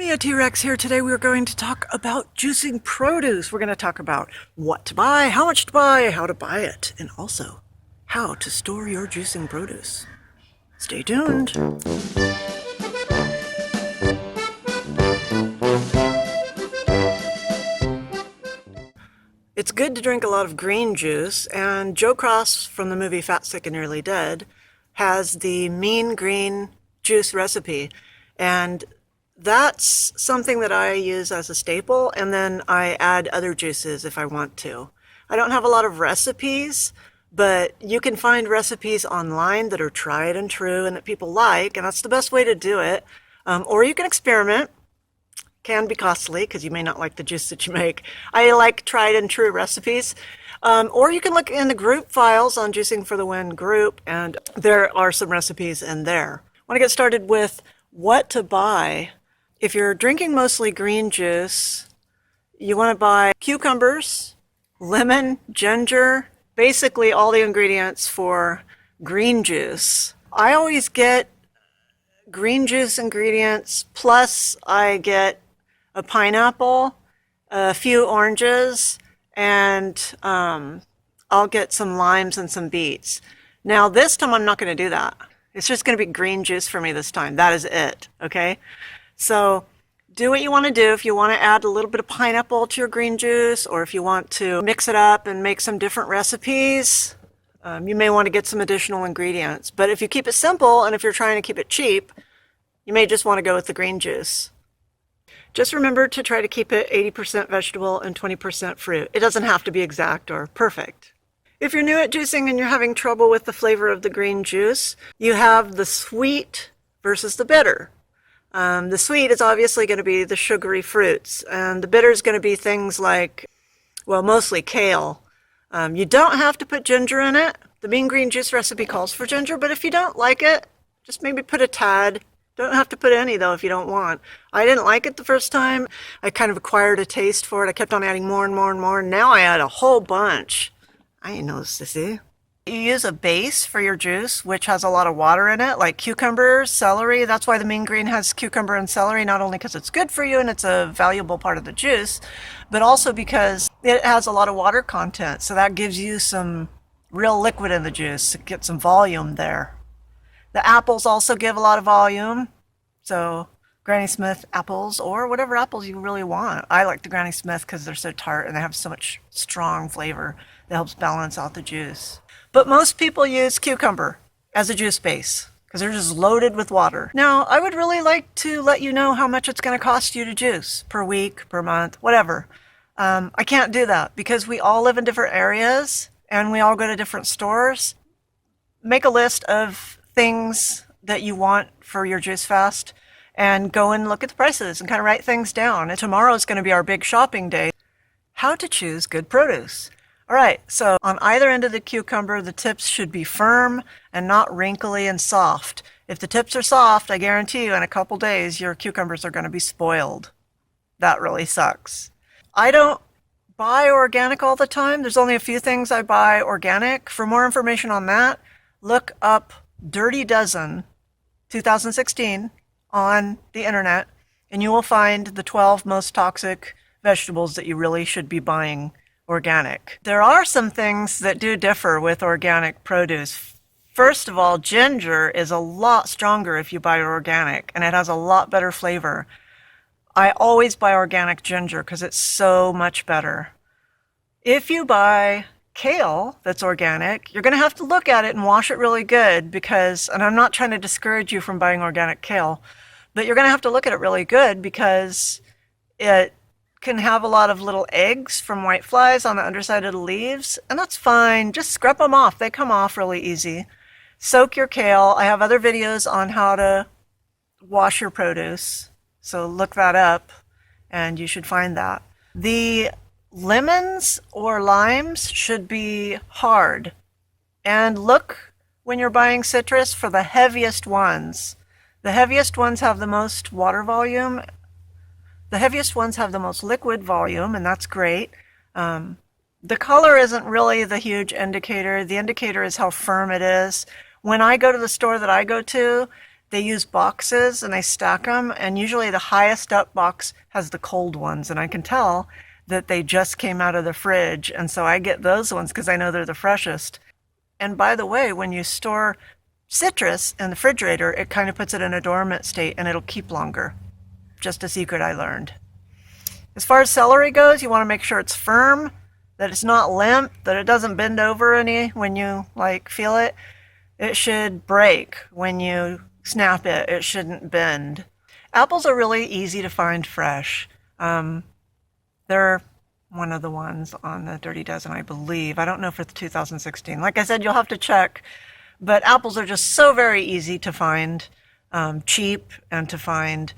Mia T-Rex here. Today we are going to talk about juicing produce. We're going to talk about what to buy, how much to buy, how to buy it, and also how to store your juicing produce. Stay tuned. It's good to drink a lot of green juice, and Joe Cross from the movie Fat, Sick, and Nearly Dead has the Mean Green Juice recipe, and that's something that I use as a staple, and then I add other juices if I want to. I don't have a lot of recipes, but you can find recipes online that are tried and true and that people like, and that's the best way to do it. Or you can experiment. Can be costly because you may not like the juice that you make. I like tried and true recipes. Or you can look in the group files on Juicing for the Win group, and there are some recipes in there. I want to get started with what to buy. If you're drinking mostly green juice, you want to buy cucumbers, lemon, ginger, basically all the ingredients for green juice. I always get green juice ingredients, plus I get a pineapple, a few oranges, and I'll get some limes and some beets. Now this time I'm not going to do that. It's just going to be green juice for me this time. That is it, okay? So do what you want to do. If you want to add a little bit of pineapple to your green juice, or if you want to mix it up and make some different recipes, you may want to get some additional ingredients. But if you keep it simple, and if you're trying to keep it cheap, you may just want to go with the green juice. Just remember to try to keep it 80% vegetable and 20% fruit. It doesn't have to be exact or perfect. If you're new at juicing and you're having trouble with the flavor of the green juice, you have the sweet versus the bitter. The sweet is obviously going to be the sugary fruits, and the bitter is going to be things like, well, mostly kale. You don't have to put ginger in it. The Mean Green Juice recipe calls for ginger, but if you don't like it, just maybe put a tad. Don't have to put any, though, if you don't want. I didn't like it the first time. I kind of acquired a taste for it. I kept on adding more and more and more, and now I add a whole bunch. I ain't no sissy. You use a base for your juice, which has a lot of water in it, like cucumbers, celery. That's why the Mean Green has cucumber and celery, not only because it's good for you and it's a valuable part of the juice, but also because it has a lot of water content. So that gives you some real liquid in the juice. Get some volume there. The apples also give a lot of volume. So Granny Smith apples, or whatever apples you really want. I like the Granny Smith because they're so tart and they have so much strong flavor that helps balance out the juice. But most people use cucumber as a juice base because they're just loaded with water. Now, I would really like to let you know how much it's going to cost you to juice per week, per month, whatever. I can't do that because we all live in different areas and we all go to different stores. Make a list of things that you want for your juice fast and go and look at the prices and kind of write things down. And tomorrow is going to be our big shopping day. How to choose good produce. All right, so on either end of the cucumber, the tips should be firm and not wrinkly and soft. If the tips are soft, I guarantee you in a couple days, your cucumbers are going to be spoiled. That really sucks. I don't buy organic all the time. There's only a few things I buy organic. For more information on that, look up Dirty Dozen 2016 on the internet, and you will find the 12 most toxic vegetables that you really should be buying organic. There are some things that do differ with organic produce. First of all, ginger is a lot stronger if you buy it organic, and it has a lot better flavor. I always buy organic ginger because it's so much better. If you buy kale that's organic, you're going to have to look at it and wash it really good because, and I'm not trying to discourage you from buying organic kale, but you're going to have to look at it really good because it can have a lot of little eggs from white flies on the underside of the leaves, and that's fine. Just scrub them off. They come off really easy. Soak your kale. I have other videos on how to wash your produce, so look that up and you should find that. The lemons or limes should be hard, and look when you're buying citrus for the heaviest ones. The heaviest ones have the most water volume. The heaviest ones have the most liquid volume, and that's great. The color isn't really the huge indicator. The indicator is how firm it is. When I go to the store that I go to, they use boxes and they stack them, and usually the highest up box has the cold ones, and I can tell that they just came out of the fridge, and so I get those ones because I know they're the freshest. And by the way, when you store citrus in the refrigerator, it kind of puts it in a dormant state and it'll keep longer. Just a secret I learned. As far as celery goes, you want to make sure it's firm, that it's not limp, that it doesn't bend over any when you feel it. It should break when you snap it. It shouldn't bend. Apples are really easy to find fresh. They're one of the ones on the Dirty Dozen, I believe. I don't know for the 2016. Like I said, you'll have to check. But apples are just so very easy to find, cheap, and to find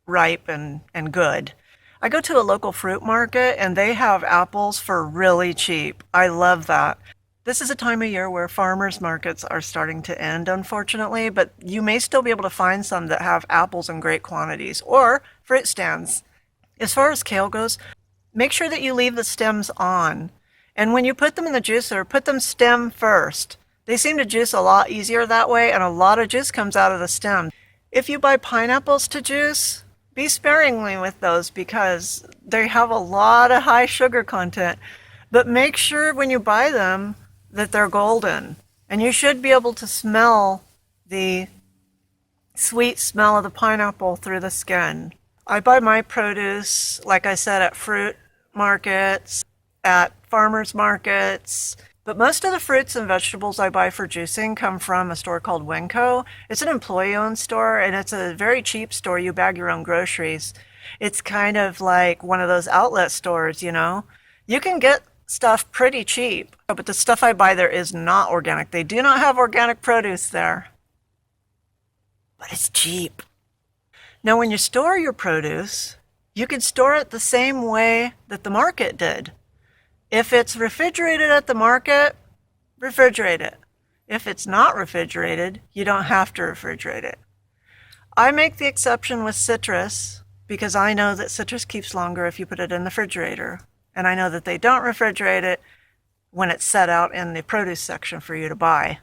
ripe and good. I go to a local fruit market and they have apples for really cheap. I love that. This is a time of year where farmers markets are starting to end, unfortunately, but you may still be able to find some that have apples in great quantities, or fruit stands. As far as kale goes, make sure that you leave the stems on. And when you put them in the juicer, put them stem first. They seem to juice a lot easier that way, and a lot of juice comes out of the stem. If you buy pineapples to juice, be sparingly with those because they have a lot of high sugar content. But make sure when you buy them that they're golden. And you should be able to smell the sweet smell of the pineapple through the skin. I buy my produce, like I said, at fruit markets, at farmers markets. But most of the fruits and vegetables I buy for juicing come from a store called Winco. It's an employee-owned store, and it's a very cheap store. You bag your own groceries. It's kind of like one of those outlet stores, you know. You can get stuff pretty cheap, but the stuff I buy there is not organic. They do not have organic produce there, but it's cheap. Now, when you store your produce, you can store it the same way that the market did. If it's refrigerated at the market, refrigerate it. If it's not refrigerated, you don't have to refrigerate it. I make the exception with citrus because I know that citrus keeps longer if you put it in the refrigerator. And I know that they don't refrigerate it when it's set out in the produce section for you to buy.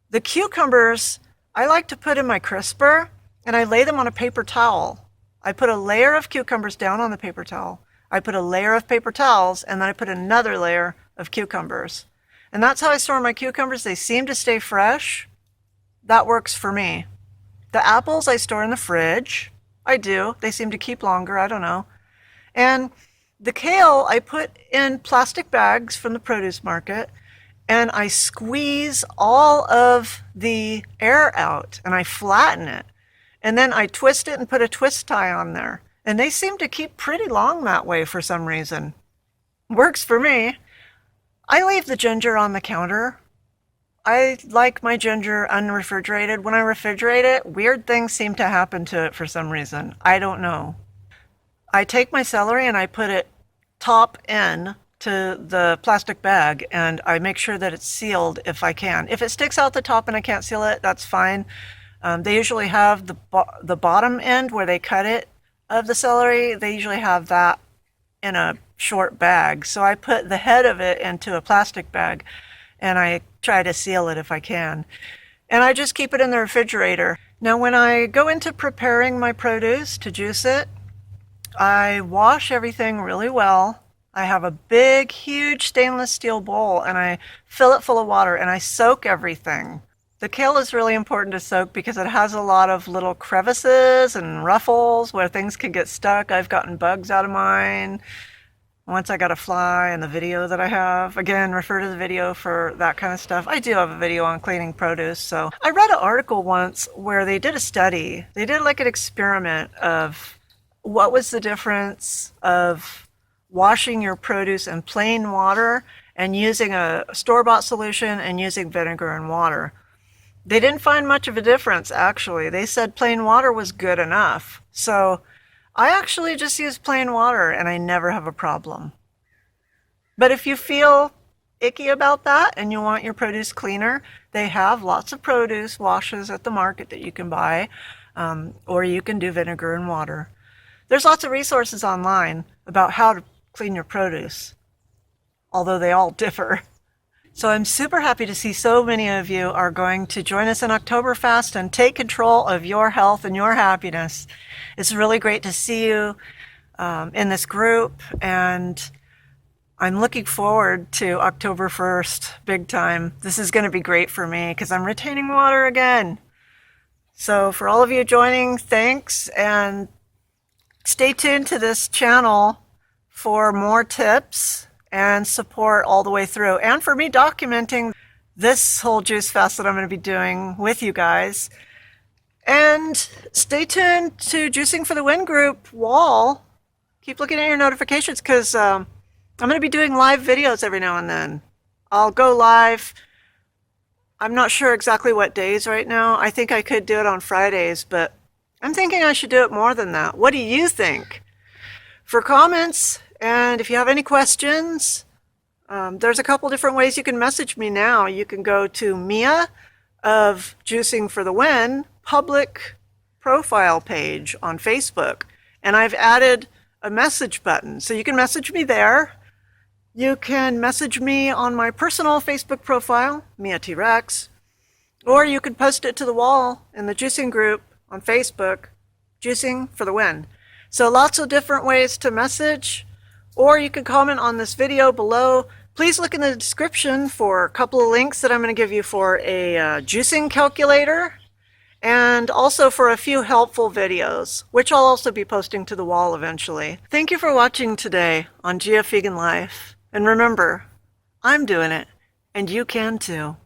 The cucumbers, I like to put in my crisper and I lay them on a paper towel. I put a layer of cucumbers down on the paper towel. I put a layer of paper towels and then I put another layer of cucumbers. And that's how I store my cucumbers. They seem to stay fresh. That works for me. The apples I store in the fridge. I do. They seem to keep longer. I don't know. And the kale I put in plastic bags from the produce market and I squeeze all of the air out and I flatten it. And then I twist it and put a twist tie on there. And they seem to keep pretty long that way for some reason. Works for me. I leave the ginger on the counter. I like my ginger unrefrigerated. When I refrigerate it, weird things seem to happen to it for some reason. I don't know. I take my celery and I put it top in to the plastic bag and I make sure that it's sealed if I can. If it sticks out the top and I can't seal it, that's fine. They usually have the bottom end where they cut it of the celery. They usually have that in a short bag. So I put the head of it into a plastic bag and I try to seal it if I can. And I just keep it in the refrigerator. Now when I go into preparing my produce to juice it, I wash everything really well. I have a big, huge stainless steel bowl and I fill it full of water and I soak everything. The kale is really important to soak because it has a lot of little crevices and ruffles where things can get stuck. I've gotten bugs out of mine. Once I got a fly in the video that I have. Again, refer to the video for that kind of stuff. I do have a video on cleaning produce. So I read an article once where they did a study. They did like an experiment of what was the difference of washing your produce in plain water and using a store-bought solution and using vinegar and water. They didn't find much of a difference, actually. They said plain water was good enough. So I actually just use plain water and I never have a problem. But if you feel icky about that and you want your produce cleaner, they have lots of produce washes at the market that you can buy, or you can do vinegar and water. There's lots of resources online about how to clean your produce, although they all differ. So I'm super happy to see so many of you are going to join us in Oktoberfest and take control of your health and your happiness. It's really great to see you in this group, and I'm looking forward to October 1st, big time. This is going to be great for me because I'm retaining water again. So for all of you joining, thanks, and stay tuned to this channel for more tips and support all the way through, and for me documenting this whole juice fast that I'm going to be doing with you guys. And stay tuned to Juicing for the Win group wall. Keep looking at your notifications because I'm going to be doing live videos every now and then. I'll go live. I'm not sure exactly what days right now. I think I could do it on Fridays, but I'm thinking I should do it more than that. What do you think? For comments, and if you have any questions, there's a couple different ways you can message me now. You can go to Mia of Juicing for the Win public profile page on Facebook, and I've added a message button, so you can message me there. You can message me on my personal Facebook profile, Mia T. Rex, or you can post it to the wall in the juicing group on Facebook, Juicing for the Win. So lots of different ways to message, or you can comment on this video below. Please look in the description for a couple of links that I'm going to give you for a juicing calculator, and also for a few helpful videos, which I'll also be posting to the wall eventually. Thank you for watching today on GF Vegan Life. And remember, I'm doing it, and you can too.